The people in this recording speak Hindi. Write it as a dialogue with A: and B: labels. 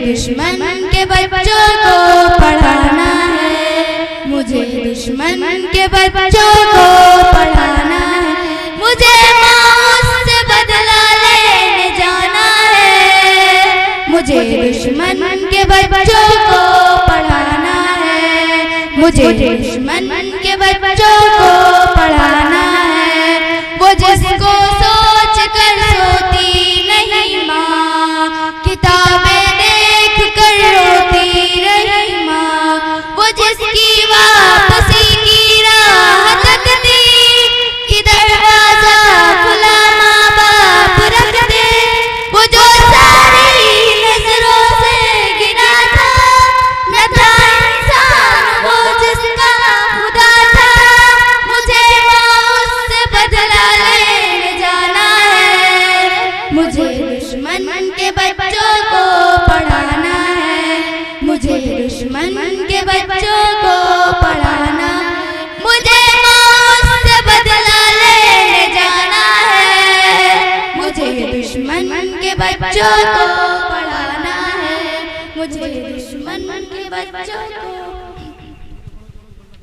A: दुश्मन के बच्चों को पढ़ाना है, मुझे दुश्मन के बच्चों को पढ़ाना है, मुझे मौत से बदला लेने जाना है, मुझे दुश्मन के बच्चों को पढ़ाना है, मुझे दुश्मन के बच्चों को पढ़ाना है। वो जिसको सोच कर सोती नहीं माँ, किताबें देख कर रोती रही माँ, वो जिसकी वापसी की राह तकती कि दरवाजा खुला माँ बाप रख दे, वो जो सारी नजरों से गिरा था, न था इंसान वो जिसका खुदा था, मुझे मौत से बदला लेने जाना है, मुझे दुश्मन के बच्चों को पढ़ाना है, मुझे दुश्मन के बच्चों को पढ़ाना, मुझे मौत से बदला लेने जाना है, मुझे दुश्मन के बच्चों को पढ़ाना है, मुझे दुश्मन के बच्चों को